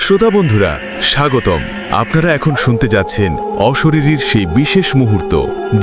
শ্রোতা বন্ধুরা স্বাগতম। আপনারা এখন শুনতে যাচ্ছেন অশরীরীর সেই বিশেষ মুহূর্ত,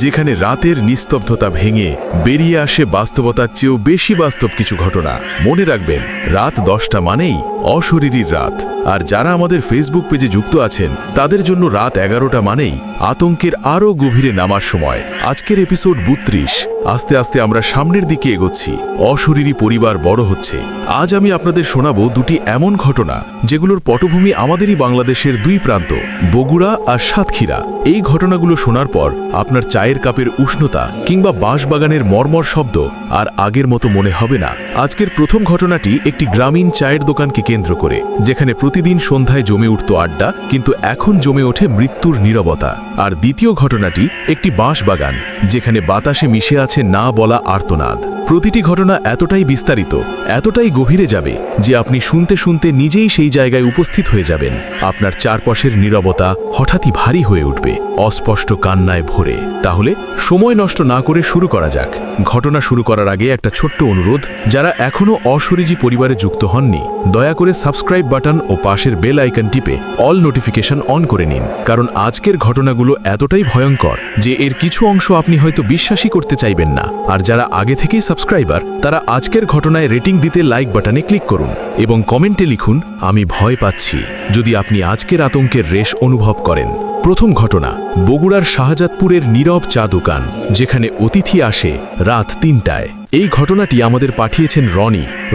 যেখানে রাতের নিস্তব্ধতা ভেঙে বেরিয়ে আসে বাস্তবতার চেয়েও বেশি বাস্তব কিছু ঘটনা। মনে রাখবেন, রাত 10টা মানেই অশরীরীর রাত। আর যারা আমাদের ফেসবুক পেজে যুক্ত আছেন, তাদের জন্য রাত 11টা মানেই আতঙ্কের আরও গভীরে নামার সময়। আজকের এপিসোড 32। আস্তে আস্তে আমরা সামনের দিকে এগোচ্ছি, অশরীরী পরিবার বড় হচ্ছে। আজ আমি আপনাদের শোনাবো দুটি এমন ঘটনা যেগুলোর পটভূমি আমাদেরই বাংলাদেশের দুই প্রান্ত, বগুড়া আর সাতক্ষীরা। এই ঘটনাগুলো শোনার পর আপনার চায়ের কাপের উষ্ণতা কিংবা বাঁশবাগানের মর্মর শব্দ আর আগের মতো মনে হবে না। আজকের প্রথম ঘটনাটি একটি গ্রামীণ চায়ের দোকানকে কেন্দ্র করে, যেখানে প্রতিদিন সন্ধ্যায় জমে উঠত আড্ডা, কিন্তু এখন জমে ওঠে মৃত্যুর নীরবতা। আর দ্বিতীয় ঘটনাটি একটি বাঁশবাগান, যেখানে বাতাসে মিশে আছে না বলা আর্তনাদ। প্রতিটি ঘটনা এতটাই বিস্তারিত, এতটাই গভীরে যাবে যে আপনি শুনতে শুনতে নিজেই সেই জায়গায় উপস্থিত হয়ে যাবেন। আপনার চারপাশের নীরবতা হঠাৎই ভারী হয়ে উঠবে, অস্পষ্ট কান্নায় ভরে। তাহলে সময় নষ্ট না করে শুরু করা যাক। ঘটনা শুরু করার আগে একটা ছোট্ট অনুরোধ, যারা এখনও অশরীরী পরিবারে যুক্ত হননি, দয়া করে সাবস্ক্রাইব বাটন ও পাশের বেল আইকন টিপে অল নোটিফিকেশন অন করে নিন। কারণ আজকের ঘটনাগুলো এতটাই ভয়ঙ্কর যে এর কিছু অংশ আপনি হয়তো বিশ্বাসই করতে চাইবেন না। আর যারা আগে থেকেই সাবস্ক্রাইবার, তারা আজকের ঘটনায় রেটিং দিতে লাইক বাটনে ক্লিক করুন এবং কমেন্টে লিখুন, আমি ভয় পাচ্ছি, যদি আপনি আজকের আতঙ্কের রেশ অনুভব করেন। প্রথম ঘটনা, বগুড়ার শাহজাদপুরের নীরব চা দোকান, যেখানে অতিথি আসে রাত 3টায়। এই ঘটনাটি আমাদের পাঠিয়েছেন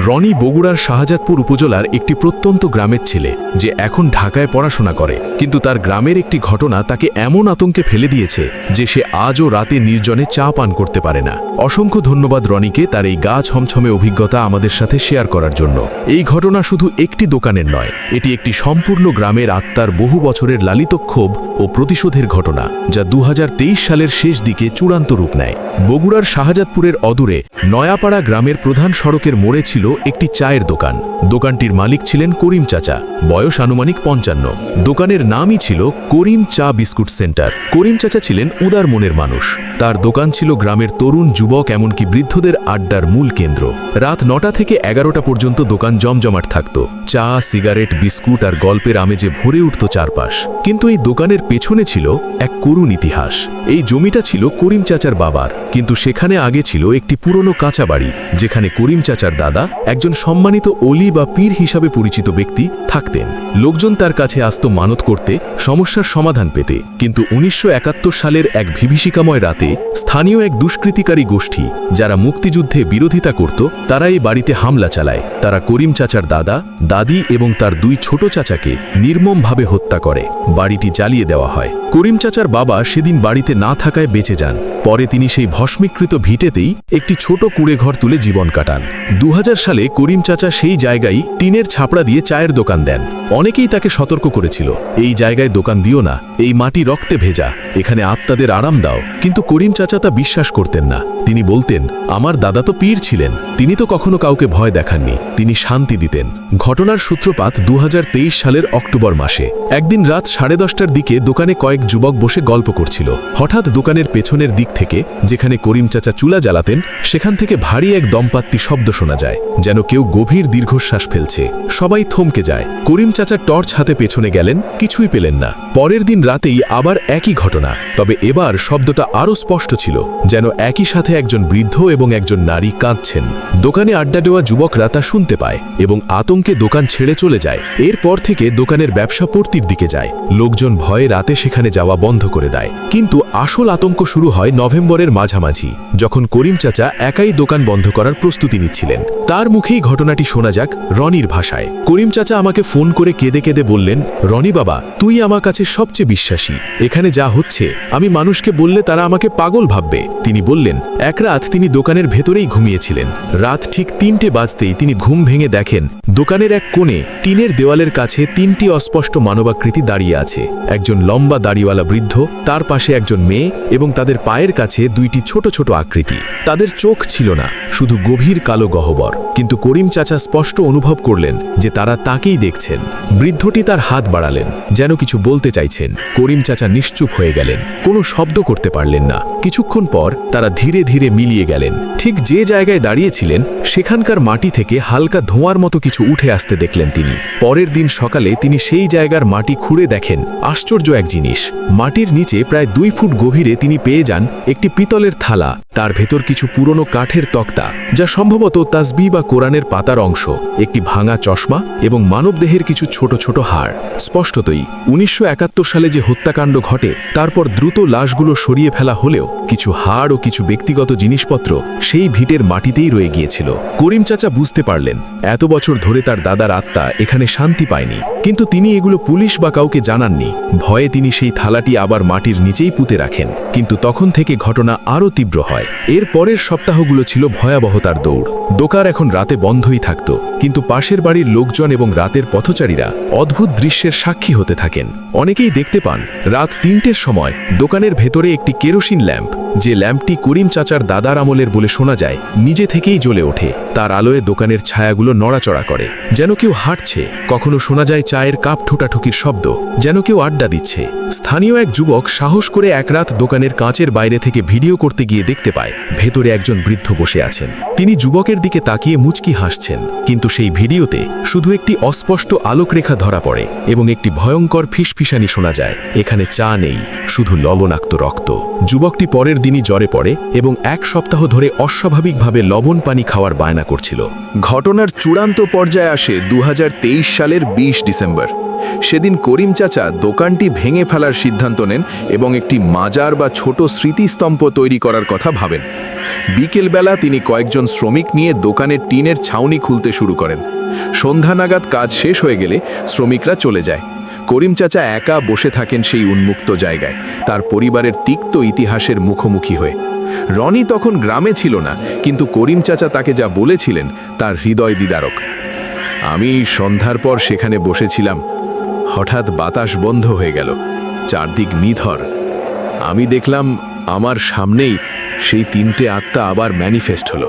রনি বগুড়ার শাহজাদপুর উপজেলার একটি প্রত্যন্ত গ্রামের ছেলে, যে এখন ঢাকায় পড়াশোনা করে। কিন্তু তার গ্রামের একটি ঘটনা তাকে এমন আতঙ্কে ফেলে দিয়েছে যে সে আজও রাতে নির্জনে চা পান করতে পারে না। অসংখ্য ধন্যবাদ রনিকে তার এই গা ছমছমে অভিজ্ঞতা আমাদের সাথে শেয়ার করার জন্য। এই ঘটনা শুধু একটি দোকানের নয়, এটি একটি সম্পূর্ণ গ্রামের আত্মার বহু বছরের লালিত ক্ষোভ ও প্রতিশোধের ঘটনা, যা 2023 সালের শেষ দিকে চূড়ান্ত রূপ নেয়। বগুড়ার শাহজাদপুরের অদূরে নয়াপাড়া গ্রামের প্রধান সড়কের মোড়ে ছিল একটি চায়ের দোকান। দোকানটির মালিক ছিলেন করিম চাচা, বয়স আনুমানিক 55। দোকানের নামই ছিল করিম চা বিস্কুট সেন্টার। করিম চাচা ছিলেন উদার মনের মানুষ। তার দোকান ছিল গ্রামের তরুণ, যুবক, এমনকি বৃদ্ধদের আড্ডার মূল কেন্দ্র। রাত 9টা থেকে 11টা পর্যন্ত দোকান জমজমাট থাকত। চা, সিগারেট, বিস্কুট আর গল্পের আমেজে ভরে উঠত চারপাশ। কিন্তু এই দোকানের পেছনে ছিল এক করুণ ইতিহাস। এই জমিটা ছিল করিম চাচার বাবার, কিন্তু সেখানে আগে ছিল একটি পুরনো কাঁচা বাড়ি, যেখানে করিম চাচার দাদা, একজন সম্মানিত অলি বা পীর হিসাবে পরিচিত ব্যক্তি, থাকতেন। লোকজন তার কাছে আসত মানত করতে, সমস্যার সমাধান পেতে। কিন্তু 1971 সালের এক বিভীষিকাময় রাতে স্থানীয় এক দুষ্কৃতিকারী গোষ্ঠী, যারা মুক্তিযুদ্ধে বিরোধিতা করত, তারা এই বাড়িতে হামলা চালায়। তারা করিম চাচার দাদা, দাদি এবং তার দুই ছোট চাচাকে নির্মমভাবে হত্যা করে। বাড়িটি জ্বালিয়ে দেওয়া হয়। করিম চাচার বাবা সেদিন বাড়িতে না থাকায় বেঁচে যান। পরে তিনি সেই ভস্মীকৃত ভিটেতেই একটি ছোট কুঁড়ে ঘর তুলে জীবন কাটান। 2000 সালে করিম চাচা সেই জায়গায় টিনের ছাপড়া দিয়ে চায়ের দোকান দেন। অনেকেই তাকে সতর্ক করেছিল, এই জায়গায় দোকান দিও না, এই মাটি রক্তে ভেজা, এখানে আত্মাদের আরাম দাও। কিন্তু করিম চাচা তা বিশ্বাস করতেন না। তিনি বলতেন, আমার দাদা তো পীর ছিলেন, তিনি তো কখনো কাউকে ভয় দেখাননি, তিনি শান্তি দিতেন। ঘটনার সূত্রপাত 2023 সালের অক্টোবর মাসে। একদিন রাত 10:30টার দিকে দোকানে কয়েক যুবক বসে গল্প করছিল। হঠাৎ দোকানের পেছনের দিক থেকে, যেখানে করিম চাচা চুলা জ্বালাতেন, সেখান থেকে ভারী এক দম্পাত্তি শব্দ শোনা যায়, যেন কেউ গভীর দীর্ঘশ্বাস ফেলছে। সবাই থমকে যায়। করিম চাচা টর্চ হাতে পেছনে গেলেন, কিছুই পেলেন না। পরের দিন রাতেই আবার একই ঘটনা, তবে এবার শব্দটা আরও স্পষ্ট ছিল, যেন একই সাথে একজন বৃদ্ধ এবং একজন নারী কাঁদছেন। দোকানে আড্ডা দেওয়া যুবকরা তা শুনতে পায় এবং আতঙ্কে দোকান ছেড়ে চলে যায়। এরপর থেকে দোকানের ব্যবসা পড়তির দিকে যায়। লোকজন ভয়ে রাতে সেখানে যাওয়া বন্ধ করে দেয়। কিন্তু আসল আতঙ্ক শুরু হয় নভেম্বরের মাঝামাঝি, যখন করিম চাচা একাই দোকান বন্ধ করার প্রস্তুতি নিচ্ছিলেন। তার মুখেই ঘটনাটি শোনা যাক রনির ভাষায়। করিম চাচা আমাকে ফোন করে কেঁদে কেঁদে বললেন, রনি বাবা, তুই আমার কাছে সবচেয়ে বিশ্বাসী। এখানে যা হচ্ছে আমি মানুষকে বললে তারা আমাকে পাগল ভাববে। তিনি বললেন, এক রাত তিনি দোকানের ভেতরেই ঘুমিয়েছিলেন। রাত ঠিক 3টে বাজতেই তিনি ঘুম ভেঙে দেখেন দোকানের এক কোণে টিনের দেওয়ালের কাছে 3টি অস্পষ্ট মানবাকৃতি দাঁড়িয়ে আছে। একজন লম্বা দাড়িওয়ালা বৃদ্ধ, তার পাশে একজন মেয়ে এবং তাদের পায়ের কাছে 2টি ছোট ছোট আকৃতি। তাদের চোখ ছিল না, শুধু গভীর কালো গহ্বর। কিন্তু করিম চাচা স্পষ্ট অনুভব করলেন যে তারা তাকেই দেখছেন। বৃদ্ধটি তার হাত বাড়ালেন, যেন কিছু বলতে চাইছেন। করিম চাচা নিশ্চুপ হয়ে গেলেন, কোনো শব্দ করতে পারলেন না। কিছুক্ষণ পর তারা ধীরে ধীরে মিলিয়ে গেলেন। ঠিক যে জায়গায় দাঁড়িয়েছিলেন সেখানকার মাটি থেকে হালকা ধোঁয়ার মতো কিছু উঠে আসতে দেখলেন তিনি। পরের দিন সকালে তিনি সেই জায়গার মাটি খুঁড়ে দেখেন। আশ্চর্য এক জিনিস, মাটির নিচে প্রায় 2 ফুট গভীরে তিনি পেয়ে যান একটি পিতলের থালা। তার ভেতর কিছু পুরনো কাঠের তক্তা, যা সম্ভবত তাসবিহ বা কোরআনের পাতার অংশ, একটি ভাঙা চশমা এবং মানবদেহের কিছু ছোট ছোট হাড়। স্পষ্টতই 1971 সালে যে হত্যাকাণ্ড ঘটে তারপর দ্রুত লাশগুলো সরিয়ে ফেলা হলেও কিছু হাড় ও কিছু ব্যক্তিগত জিনিসপত্র সেই ভিটের মাটিতেই রয়ে গিয়েছিল। করিম চাচা বুঝতে পারলেন এত বছর ধরে তার দাদার আত্মা এখানে শান্তি পায়নি, কিন্তু তিনি এগুলো পুলিশ বা কাউকে জানাননি। ভয়ে তিনি সেই থালাটি আবার মাটির নিচেই পুঁতে রাখেন। কিন্তু তখন থেকে ঘটনা আরও তীব্র হয়। এর পরের সপ্তাহগুলো ছিল ভয়াবহতার দৌড়। দোকান এখন রাতে বন্ধই থাকত, কিন্তু পাশের বাড়ির লোকজন এবং রাতের পথচারীরা অদ্ভুত দৃশ্যের সাক্ষী হতে থাকেন। অনেকেই দেখতে পান রাত 3টের সময় দোকানের ভেতরে একটি কেরোসিন ল্যাম্প, যে ল্যাম্পটি করিম চাচার দাদার আমলের বলে শোনা যায়, নিজে থেকেই জ্বলে ওঠে। তার আলোয় দোকানের ছায়াগুলো নড়াচড়া করে, যেন কেউ হাঁটছে। কখনো শোনা যায় চায়ের কাপ ঠোটাঠুকির শব্দ, যেন কেউ আড্ডা দিচ্ছে। স্থানীয় এক যুবক সাহস করে এক রাত দোকানের কাঁচের বাইরে থেকে ভিডিও করতে গিয়ে দেখতে পায় ভেতরে একজন বৃদ্ধ বসে আছেন। তিনি যুবকের দিকে তাকিয়ে মুচকি হাসছেন, কিন্তু সেই ভিডিওতে শুধু একটি অস্পষ্ট আলোকরেখা ধরা পড়ে এবং একটি ভয়ঙ্কর ফিসফিসানি শোনা যায়। এখানে চা নেই, শুধু লবণাক্ত রক্ত। যুবকটি পরের দিনই জ্বরে পড়ে এবং 1 সপ্তাহ ধরে অস্বাভাবিকভাবে লবণ পানি খাওয়ার বায়না করছিল। ঘটনার চূড়ান্ত পর্যায়ে আসে 2023 সালের 20 ডিসেম্বর। সেদিন করিম চাচা দোকানটি ভেঙে ফেলার সিদ্ধান্ত নেন এবং একটি মাজার বা ছোট স্মৃতিস্তম্ভ তৈরি করার কথা ভাবেন। বিকেলবেলা তিনি কয়েকজন শ্রমিক নিয়ে দোকানের টিনের ছাউনি খুলতে শুরু করেন। সন্ধ্যা নাগাদ কাজ শেষ হয়ে গেলে শ্রমিকরা চলে যায়। করিম চাচা একা বসে থাকেন সেই উন্মুক্ত জায়গায়, তার পরিবারের তিক্ত ইতিহাসের মুখোমুখি হয়ে। রনি তখন গ্রামে ছিল না, কিন্তু করিম চাচা তাকে যা বলেছিলেন তার হৃদয় বিদারক। আমি সন্ধ্যার পর সেখানে বসেছিলাম, হঠাৎ বাতাস বন্ধ হয়ে গেল, চারদিক নিথর। আমি দেখলাম আমার সামনেই সেই 3টে আত্মা আবার ম্যানিফেস্ট হলো,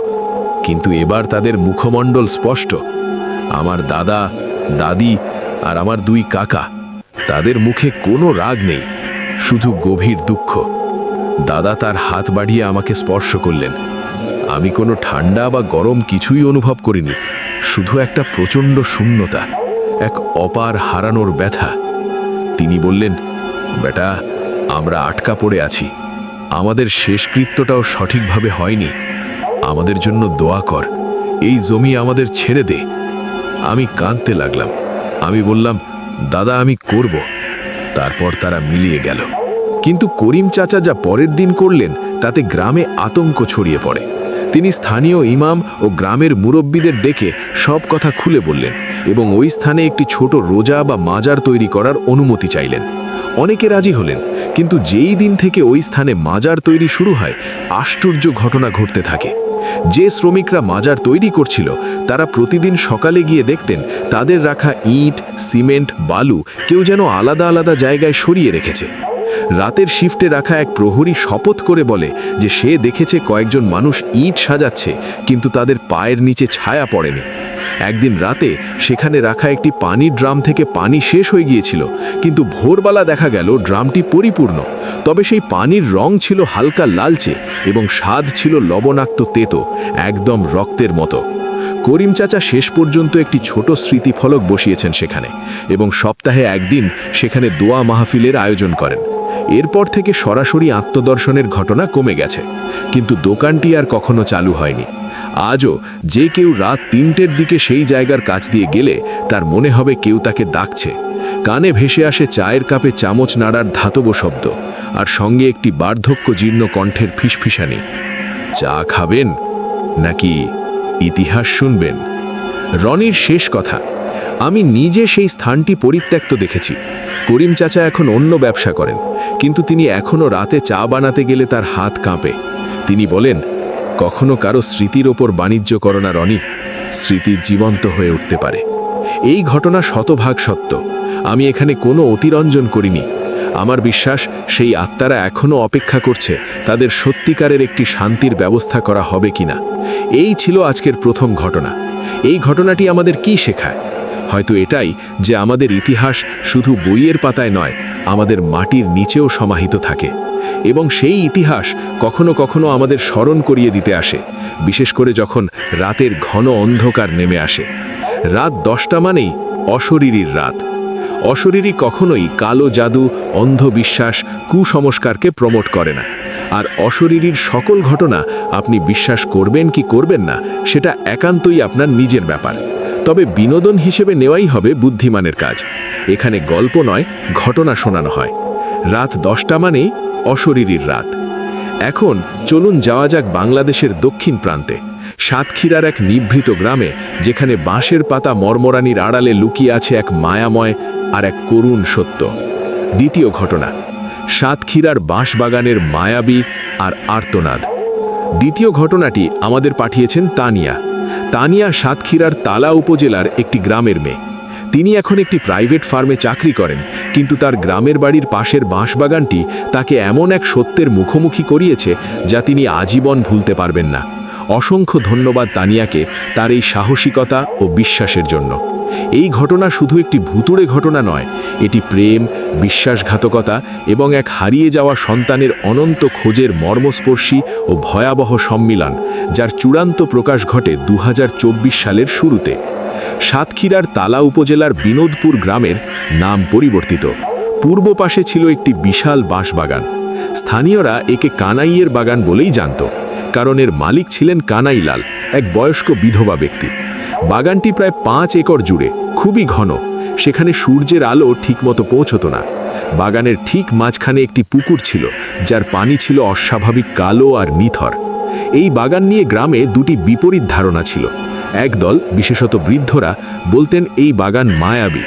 কিন্তু এবার তাদের মুখমণ্ডল স্পষ্ট। আমার দাদা, দাদি আর আমার 2 কাকা, তাদের মুখে কোনো রাগ নেই, শুধু গভীর দুঃখ। দাদা তার হাত বাড়িয়ে আমাকে স্পর্শ করলেন। আমি কোনো ঠান্ডা বা গরম কিছুই অনুভব করিনি, শুধু একটা প্রচণ্ড শূন্যতা, এক অপার হারানোর ব্যথা। তিনি বললেন, বেটা, আমরা আটকা পড়ে আছি, আমাদের শেষকৃত্যটাও সঠিকভাবে হয়নি, আমাদের জন্য দোয়া কর, এই জমি আমাদের ছেড়ে দে। আমি কাঁদতে লাগলাম। আমি বললাম, দাদা, আমি করব। তারপর তারা মিলিয়ে গেল। কিন্তু করিম চাচা যা পরের দিন করলেন তাতে গ্রামে আতঙ্ক ছড়িয়ে পড়ে। তিনি স্থানীয় ইমাম ও গ্রামের মুরব্বীদের ডেকে সব কথা খুলে বললেন এবং ওই স্থানে একটি ছোট রোজা বা মাজার তৈরি করার অনুমতি চাইলেন। অনেকে রাজি হলেন, কিন্তু যেই দিন থেকে ওই স্থানে মাজার তৈরি শুরু হয়, আশ্চর্য ঘটনা ঘটতে থাকে। যে শ্রমিকরা মাজার তৈরি করছিল তারা প্রতিদিন সকালে গিয়ে দেখতেন তাদের রাখা ইট, সিমেন্ট, বালু কেউ যেন আলাদা আলাদা জায়গায় সরিয়ে রেখেছে। রাতের শিফটে রাখা এক প্রহরী শপথ করে বলে যে সে দেখেছে কয়েকজন মানুষ ইট সাজাচ্ছে, কিন্তু তাদের পায়ের নিচে ছায়া পড়েনি। একদিন রাতে সেখানে রাখা একটি পানির ড্রাম থেকে পানি শেষ হয়ে গিয়েছিল, কিন্তু ভোরবেলা দেখা গেল ড্রামটি পরিপূর্ণ। তবে সেই পানির রং ছিল হালকা লালচে এবং স্বাদ ছিল লবণাক্ত তেতো, একদম রক্তের মতো। করিম চাচা শেষ পর্যন্ত একটি ছোট স্মৃতিফলক বসিয়েছেন সেখানে এবং সপ্তাহে একদিন সেখানে দোয়া মাহফিলের আয়োজন করেন। এরপর থেকে সরাসরি আত্মদর্শনের ঘটনা কমে গেছে, কিন্তু দোকানটি আর কখনো চালু হয়নি। আজও যে কেউ রাত 3টের দিকে সেই জায়গার কাছ দিয়ে গেলে তার মনে হবে কেউ তাকে ডাকছে। কানে ভেসে আসে চায়ের কাপে চামচ নাড়ার ধাতব শব্দ, আর সঙ্গে একটি বার্ধক্য জীর্ণ কণ্ঠের ফিসফিসানি। চা খাবেন নাকি ইতিহাস শুনবেন? রনির শেষ কথা। আমি নিজে সেই স্থানটি পরিত্যক্ত দেখেছি। করিম চাচা এখন অন্য ব্যবসা করেন, কিন্তু তিনি এখনও রাতে চা বানাতে গেলে তার হাত কাঁপে। তিনি বলেন, কখনো কারো স্মৃতির ওপর বাণিজ্য করো না রনি, স্মৃতি জীবন্ত হয়ে উঠতে পারে। এই ঘটনা শতভাগ সত্য। আমি এখানে কোনো অতিরঞ্জন করিনি। আমার বিশ্বাস সেই আত্মারা এখনও অপেক্ষা করছে তাদের সত্যিকারের একটি শান্তির ব্যবস্থা করা হবে কিনা। এই ছিল আজকের প্রথম ঘটনা। এই ঘটনাটি আমাদের কি শেখায়? হয়তো এটাই যে আমাদের ইতিহাস শুধু বইয়ের পাতায় নয়, আমাদের মাটির নিচেও সমাহিত থাকে, এবং সেই ইতিহাস কখনো কখনো আমাদের স্মরণ করিয়ে দিতে আসে, বিশেষ করে যখন রাতের ঘন অন্ধকার নেমে আসে। রাত 10টা মানেই অশরীরীর রাত। অশরীরী কখনোই কালো জাদু, অন্ধবিশ্বাস, কুসংস্কারকে প্রমোট করে না। আর অশরীরীর সকল ঘটনা আপনি বিশ্বাস করবেন কি করবেন না সেটা একান্তই আপনার নিজের ব্যাপার। তবে বিনোদন হিসেবে নেওয়াই হবে বুদ্ধিমানের কাজ। এখানে গল্প নয়, ঘটনা শোনানো হয়। রাত 10টা মানেই অশরীরীর রাত। এখন চলুন যাওয়া যাক বাংলাদেশের দক্ষিণ প্রান্তে, সাতক্ষীরার এক নিভৃত গ্রামে, যেখানে বাঁশের পাতা মর্মরানির আড়ালে লুকিয়ে আছে এক মায়াময় আর এক করুণ সত্য। দ্বিতীয় ঘটনা, সাতক্ষীরার বাঁশবাগানের মায়াবী আর আর্তনাদ। দ্বিতীয় ঘটনাটি আমাদের পাঠিয়েছেন তানিয়া। তানিয়া সাতক্ষীরার তালা উপজেলার একটি গ্রামের মেয়ে। তিনি এখন একটি প্রাইভেট ফার্মে চাকরি করেন, কিন্তু তার গ্রামের বাড়ির পাশের বাঁশবাগানটি তাকে এমন এক সত্যের মুখোমুখি করিয়েছে যা তিনি আজীবন ভুলতে পারবেন না। অসংখ্য ধন্যবাদ তানিয়াকে তার এই সাহসিকতা ও বিশ্বাসের জন্য। এই ঘটনা শুধু একটি ভুতুড়ে ঘটনা নয়, এটি প্রেম, বিশ্বাসঘাতকতা এবং এক হারিয়ে যাওয়া সন্তানের অনন্ত খোঁজের মর্মস্পর্শী ও ভয়াবহ সম্মিলন, যার চূড়ান্ত প্রকাশ ঘটে 2024 সালের শুরুতে। সাতক্ষীরার তালা উপজেলার বিনোদপুর গ্রামের নাম পরিবর্তিত। পূর্ব পাশে ছিল একটি বিশাল বাঁশবাগান। স্থানীয়রা একে কানাইয়ের বাগান বলেই জানত, কারণ এর মালিক ছিলেন কানাইলাল, এক বয়স্ক বিধবা ব্যক্তি। বাগানটি প্রায় 5 একর জুড়ে, খুবই ঘন। সেখানে সূর্যের আলো ঠিকমতো পৌঁছত না। বাগানের ঠিক মাঝখানে একটি পুকুর ছিল, যার পানি ছিল অস্বাভাবিক কালো আর নিথর। এই বাগান নিয়ে গ্রামে দুটি বিপরীত ধারণা ছিল। একদল, বিশেষত বৃদ্ধরা, বলতেন এই বাগান মায়াবী।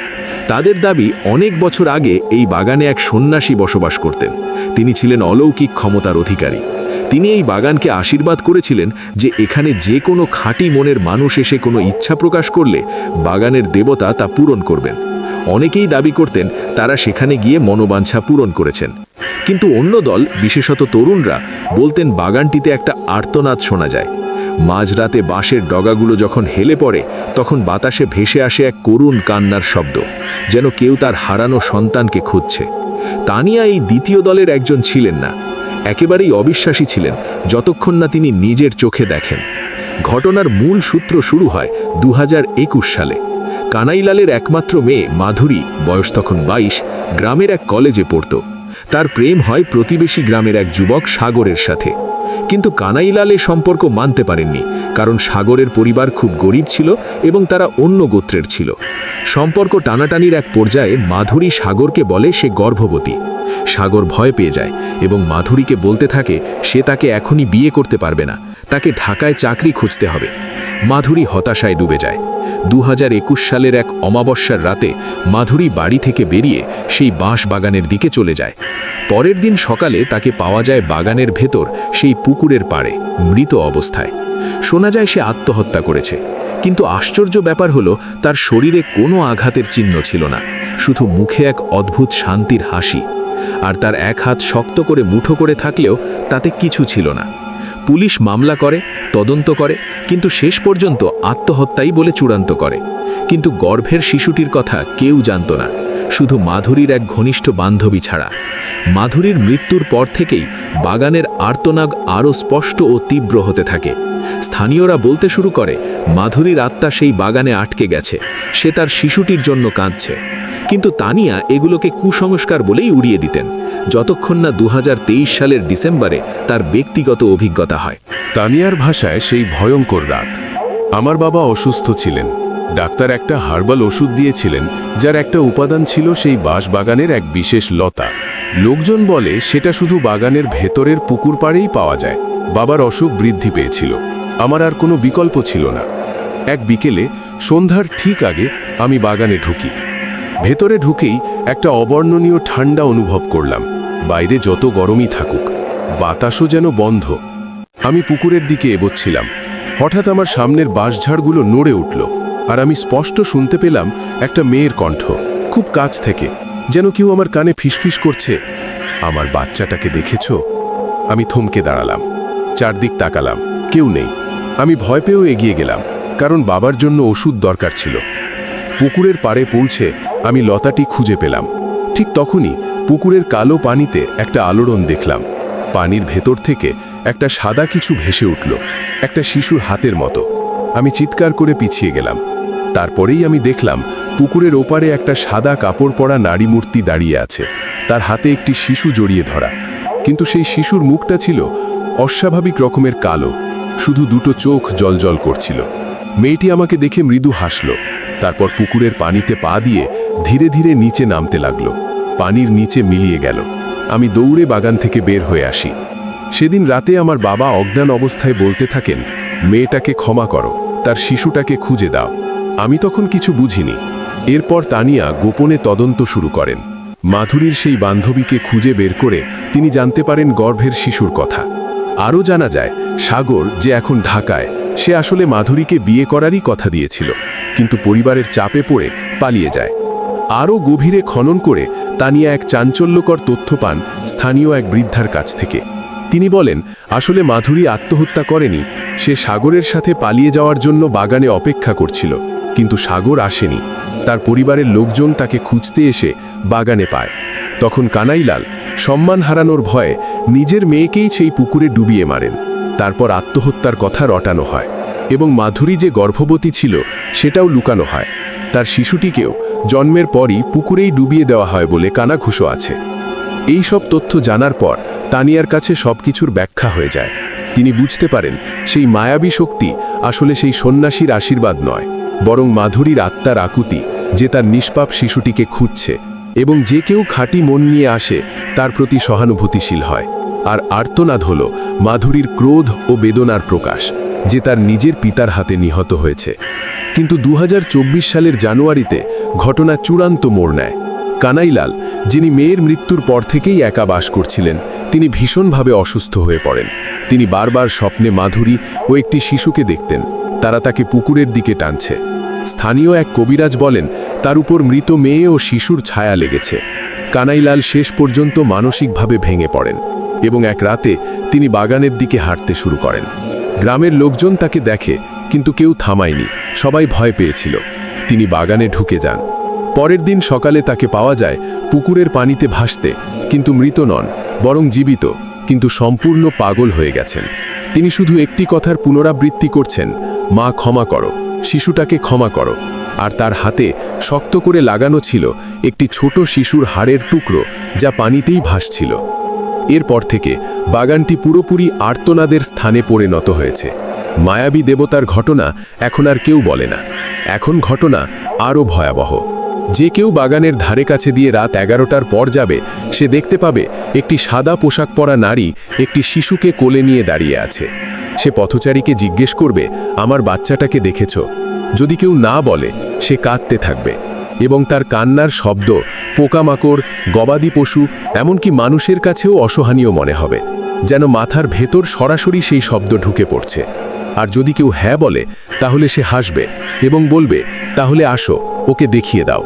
তাদের দাবি অনেক বছর আগে এই বাগানে এক সন্ন্যাসী বসবাস করতেন। তিনি ছিলেন অলৌকিক ক্ষমতার অধিকারী। তিনি এই বাগানকে আশীর্বাদ করেছিলেন যে এখানে যে কোনো খাঁটি মনের মানুষ এসে কোনো ইচ্ছা প্রকাশ করলে বাগানের দেবতা তা পূরণ করবেন। অনেকেই দাবি করতেন তারা সেখানে গিয়ে মনোবাঞ্ছা পূরণ করেছেন। কিন্তু অন্য দল, বিশেষত তরুণরা, বলতেন বাগানটিতে একটা আর্তনাদ শোনা যায়। মাঝরাতে বাঁশের ডগাগুলো যখন হেলে পড়ে, তখন বাতাসে ভেসে আসে এক করুণ কান্নার শব্দ, যেন কেউ তার হারানো সন্তানকে খুঁজছে। তানিয়া এই দ্বিতীয় দলের একজন ছিলেন না। একেবারেই অবিশ্বাসী ছিলেন যতক্ষণ না তিনি নিজের চোখে দেখেন। ঘটনার মূল সূত্র শুরু হয় 2021 সালে। কানাইলালের একমাত্র মেয়ে মাধুরী, বয়স তখন 22, গ্রামের এক কলেজে পড়ত। তার প্রেম হয় প্রতিবেশী গ্রামের এক যুবক সাগরের সাথে। কিন্তু কানাইলাল এ সম্পর্ক মানতে পারেননি, কারণ সাগরের পরিবার খুব গরিব ছিল এবং তারা অন্য গোত্রের ছিল। সম্পর্ক টানাটানির এক পর্যায়ে মাধুরী সাগরকে বলে সে গর্ভবতী। সাগর ভয় পেয়ে যায় এবং মাধুরীকে বলতে থাকে সে তাকে এখনই বিয়ে করতে পারবে না, তাকে ঢাকায় চাকরি খুঁজতে হবে। মাধুরী হতাশায় ডুবে যায়। 2021 সালের এক অমাবস্যার রাতে মাধুরী বাড়ি থেকে বেরিয়ে সেই বাঁশ বাগানের দিকে চলে যায়। পরের দিন সকালে তাকে পাওয়া যায় বাগানের ভেতর সেই পুকুরের পাড়ে, মৃত অবস্থায়। শোনা যায় সে আত্মহত্যা করেছে। কিন্তু আশ্চর্য ব্যাপার হলো তার শরীরে কোনো আঘাতের চিহ্ন ছিল না, শুধু মুখে এক অদ্ভুত শান্তির হাসি। আর তার এক হাত শক্ত করে মুঠো করে থাকলেও তাতে কিছু ছিল না। পুলিশ মামলা করে, তদন্ত করে, কিন্তু শেষ পর্যন্ত আত্মহত্যাই বলে চূড়ান্ত করে। কিন্তু গর্ভের শিশুটির কথা কেউ জানত না, শুধু মাধুরীর এক ঘনিষ্ঠ বান্ধবী ছাড়া। মাধুরীর মৃত্যুর পর থেকেই বাগানের আর্তনাদ আরও স্পষ্ট ও তীব্র হতে থাকে। স্থানীয়রা বলতে শুরু করে মাধুরীর আত্মা সেই বাগানে আটকে গেছে, সে তার শিশুটির জন্য কাঁদছে। কিন্তু তানিয়া এগুলোকে কুসংস্কার বলেই উড়িয়ে দিতেন, যতক্ষণ না 2023 সালের ডিসেম্বরে তার ব্যক্তিগত অভিজ্ঞতা হয়। তানিয়ার ভাষায় সেই ভয়ঙ্কর রাত। আমার বাবা অসুস্থ ছিলেন। ডাক্তার একটা হার্বাল ওষুধ দিয়েছিলেন, যার একটা উপাদান ছিল সেই বাঁশবাগানের এক বিশেষ লতা। লোকজন বলে সেটা শুধু বাগানের ভেতরের পুকুর পাড়েই পাওয়া যায়। বাবার অসুখ বৃদ্ধি পেয়েছিল, আমার আর কোনো বিকল্প ছিল না। এক বিকেলে সন্ধ্যার ঠিক আগে আমি বাগানে ঢুকি। ভেতরে ঢুকেই একটা অবর্ণনীয় ঠান্ডা অনুভব করলাম। বাইরে যত গরমই থাকুক, বাতাসও যেন বন্ধ। আমি পুকুরের দিকে এগোচ্ছিলাম। হঠাৎ আমার সামনের বাঁশঝাড়গুলো নড়ে উঠল, আর আমি স্পষ্ট শুনতে পেলাম একটা মেয়ের কণ্ঠ, খুব কাছ থেকে। যেন কেউ আমার কানে ফিসফিস করছে, আমার বাচ্চাটাকে দেখেছো? আমি থমকে দাঁড়ালাম, চারদিক তাকালাম, কেউ নেই। আমি ভয় পেয়েও এগিয়ে গেলাম, কারণ বাবার জন্য ওষুধ দরকার ছিল। পুকুরের পাড়ে পৌঁছে আমি লতাটি খুঁজে পেলাম। ঠিক তখনই পুকুরের কালো পানিতে একটা আলোড়ন দেখলাম। পানির ভেতর থেকে একটা সাদা কিছু ভেসে উঠল, একটা শিশুর হাতের মতো। আমি চিৎকার করে পিছিয়ে গেলাম। তারপরেই আমি দেখলাম পুকুরের ওপারে একটা সাদা কাপড় পরা নারী মূর্তি দাঁড়িয়ে আছে, তার হাতে একটি শিশু জড়িয়ে ধরা। কিন্তু সেই শিশুর মুখটা ছিল অস্বাভাবিক রকমের কালো, শুধু দুটো চোখ জলজল করছিল। মেয়েটি আমাকে দেখে মৃদু হাসল, তারপর পুকুরের পানিতে পা দিয়ে ধীরে ধীরে নিচে নামতে লাগলো। পানির নিচে মিলিয়ে গেল। আমি দৌড়ে বাগান থেকে বের হয়ে আসি। সেদিন রাতে আমার বাবা অজ্ঞান অবস্থায় বলতে থাকেন, মেয়েটাকে ক্ষমা করো, তার শিশুটাকে খুঁজে দাও। আমি তখন কিছু বুঝিনি। এরপর তানিয়া গোপনে তদন্ত শুরু করেন। মাধুরীর সেই বান্ধবীকে খুঁজে বের করে তিনি জানতে পারেন গর্ভের শিশুর কথা। আরও জানা যায় সাগর, যে এখন ঢাকায়, সে আসলে মাধুরীকে বিয়ে করারই কথা দিয়েছিল, কিন্তু পরিবারের চাপে পড়ে পালিয়ে যায়। আরও গভীরে খনন করে তানিয়া এক চাঞ্চল্যকর তথ্য পান স্থানীয় এক বৃদ্ধার কাছ থেকে। তিনি বলেন, আসলে মাধুরী আত্মহত্যা করেনি, সে সাগরের সাথে পালিয়ে যাওয়ার জন্য বাগানে অপেক্ষা করছিল, কিন্তু সাগর আসেনি। তার পরিবারের লোকজন তাকে খুঁজতে এসে বাগানে পায়। তখন কানাইলাল সম্মান হারানোর ভয়ে নিজের মেয়েকেই সেই পুকুরে ডুবিয়ে মারেন। তারপর আত্মহত্যার কথা রটানো হয় এবং মাধুরী যে গর্ভবতী ছিল সেটাও লুকানো হয়। তার শিশুটিকেও জন্মের পরই পুকুরেই ডুবিয়ে দেওয়া হয় বলে কানাঘুষো আছে। এই সব তথ্য জানার পর তানিয়ার কাছে সবকিছুর ব্যাখ্যা হয়ে যায়। তিনি বুঝতে পারেন সেই মায়াবী শক্তি আসলে সেই সন্ন্যাসীর আশীর্বাদ নয়, বরং মাধুরীর আত্মার আকুতি, যে তার নিষ্পাপ শিশুটিকে খুঁজছে এবং যে কেউ খাঁটি মন নিয়ে আসে তার প্রতি সহানুভূতিশীল হয়। আর আর্তনাদ হল মাধুরীর ক্রোধ ও বেদনার প্রকাশ, যে তার নিজের পিতার হাতে নিহত হয়েছে। কিন্তু 2024 সালের জানুয়ারিতে ঘটনা চূড়ান্ত মোড় নেয়। কানাইলাল, যিনি মেয়ের মৃত্যুর পর থেকেই একা বাস করছিলেন, তিনি ভীষণভাবে অসুস্থ হয়ে পড়েন। তিনি বারবার স্বপ্নে মাধুরী ও একটি শিশুকে দেখতেন, তারা তাকে পুকুরের দিকে টানছে। স্থানীয় এক কবিরাজ বলেন তার উপর মৃত মেয়ে ও শিশুর ছায়া লেগেছে। কানাইলাল শেষ পর্যন্ত মানসিকভাবে ভেঙে পড়েন এবং এক রাতে তিনি বাগানের দিকে হাঁটতে শুরু করেন। গ্রামের লোকজন তাকে দেখে, কিন্তু কেউ থামায়নি, সবাই ভয় পেয়েছিল। তিনি বাগানে ঢুকে যান। পরের দিন সকালে তাকে পাওয়া যায় পুকুরের পানিতে ভাসতে, কিন্তু মৃত নন, বরং জীবিত, কিন্তু সম্পূর্ণ পাগল হয়ে গেছেন। তিনি শুধু একটি কথার পুনরাবৃত্তি করছেন, মা ক্ষমা করো, শিশুটাকে ক্ষমা করো। আর তার হাতে শক্ত করে লাগানো ছিল একটি ছোট শিশুর হাড়ের টুকরো, যা পানিতেই ভাসছিল। এরপর থেকে বাগানটি পুরোপুরি আর্তনাদের স্থানে পরিণত হয়েছে। মায়াবী দেবতার ঘটনা এখন আর কেউ বলে না, এখন ঘটনা আরও ভয়াবহ। যে কেউ বাগানের ধারে কাছে দিয়ে রাত 11টার পর যাবে, সে দেখতে পাবে একটি সাদা পোশাক পরা নারী একটি শিশুকে কোলে নিয়ে দাঁড়িয়ে আছে। সে পথচারীকে জিজ্ঞেস করবে, আমার বাচ্চাটাকে দেখেছ? যদি কেউ না বলে, সে কাঁদতে থাকবে এবং তার কান্নার শব্দ পোকামাকড়, গবাদি পশু, এমনকি মানুষের কাছেও অসহনীয় মনে হবে, যেন মাথার ভেতর সরাসরি সেই শব্দ ঢুকে পড়ছে। আর যদি কেউ হ্যাঁ বলে, তাহলে সে হাসবে এবং বলবে, তাহলে আসো, ওকে দেখিয়ে দাও।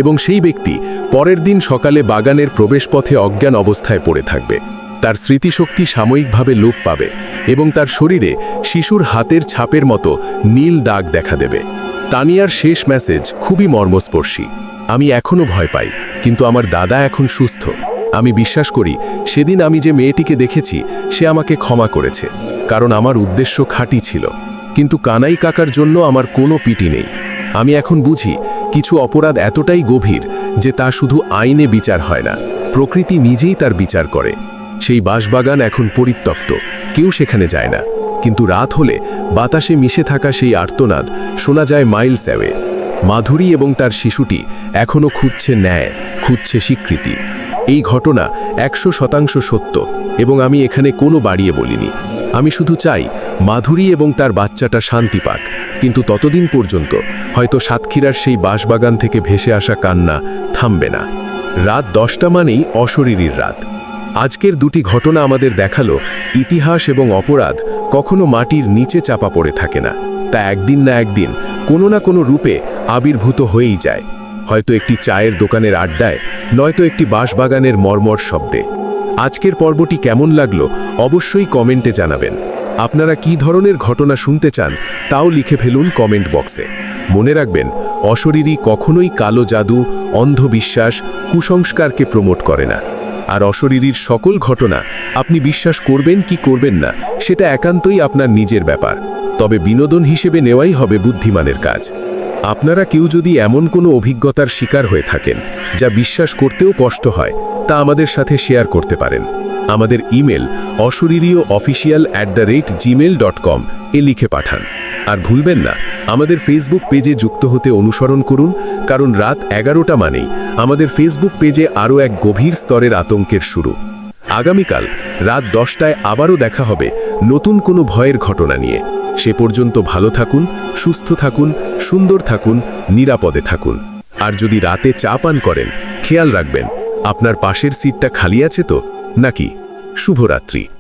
এবং সেই ব্যক্তি পরের দিন সকালে বাগানের প্রবেশপথে অজ্ঞান অবস্থায় পড়ে থাকবে। তার স্মৃতিশক্তি সাময়িকভাবে লোপ পাবে এবং তার শরীরে শিশুর হাতের ছাপের মতো নীল দাগ দেখা দেবে। তানিয়ার শেষ মেসেজ খুবই মর্মস্পর্শী। আমি এখনও ভয় পাই, কিন্তু আমার দাদা এখন সুস্থ। আমি বিশ্বাস করি সেদিন আমি যে মেয়েটিকে দেখেছি সে আমাকে ক্ষমা করেছে, কারণ আমার উদ্দেশ্য খাঁটি ছিল। কিন্তু কানাই কাকার জন্য আমার কোনো পিটি নেই। আমি এখন বুঝি কিছু অপরাধ এতটাই গভীর যে তা শুধু আইনে বিচার হয় না, প্রকৃতি নিজেই তার বিচার করে। সেই বাঁশবাগান এখন পরিত্যক্ত, কেউ সেখানে যায় না, কিন্তু রাত হলে বাতাসে মিশে থাকা সেই আর্তনাদ শোনা যায় মাইলস অ্যাওয়ে। মাধুরী এবং তার শিশুটি এখনও খুঁজছে ন্যায়, খুঁজছে স্বীকৃতি। এই ঘটনা 100% সত্য এবং আমি এখানে কোনো বাড়িয়ে বলিনি। আমি শুধু চাই মাধুরী এবং তার বাচ্চাটা শান্তি পাক, কিন্তু ততদিন পর্যন্ত হয়তো সাতক্ষীরার সেই বাঁশবাগান থেকে ভেসে আসা কান্না থামবে না। রাত 10টা মানেই অশরীরীর রাত। আজকের দুটি ঘটনা আমাদের দেখালো ইতিহাস এবং অপরাধ কখনো মাটির নিচে চাপা পড়ে থাকে না, তা একদিন না একদিন কোনো না কোনো রূপে আবির্ভূত হয়েই যায়। হয়তো একটি চায়ের দোকানের আড্ডায়, নয়তো একটি বাঁশবাগানের মর্মর শব্দে। আজকের পর্বটি কেমন লাগলো অবশ্যই কমেন্টে জানাবেন। আপনারা কী ধরনের ঘটনা শুনতে চান তাও লিখে ফেলুন কমেন্ট বক্সে। মনে রাখবেন, অশরীরী কখনোই কালো জাদু, অন্ধবিশ্বাস, কুসংস্কারকে প্রমোট করে না। আর অশরীরীর সকল ঘটনা আপনি বিশ্বাস করবেন কি করবেন না সেটা একান্তই আপনার নিজের ব্যাপার, তবে বিনোদন হিসেবে নেওয়াই হবে বুদ্ধিমানের কাজ। আপনারা কেউ যদি এমন কোনো অভিজ্ঞতার শিকার হয়ে থাকেন যা বিশ্বাস করতেও কষ্ট হয়, তা আমাদের সাথে শেয়ার করতে পারেন। আমাদের ইমেল অশরীরীয়অফিসিয়াল@gmail.com এ লিখে পাঠান। আর ভুলবেন না, আমাদের ফেসবুক পেজে যুক্ত হতে অনুসরণ করুন, কারণ রাত 11টা মানেই আমাদের ফেসবুক পেজে আরও এক গভীর স্তরের আতঙ্কের শুরু। আগামীকাল রাত 10টায় আবারও দেখা হবে নতুন কোনো ভয়ের ঘটনা নিয়ে। সে পর্যন্ত ভালো থাকুন, সুস্থ থাকুন, সুন্দর থাকুন, নিরাপদে থাকুন। আর যদি রাতে চা পান করেন, খেয়াল রাখবেন আপনার পাশের সিটটা খালি আছে তো নাকি। শুভরাত্রি।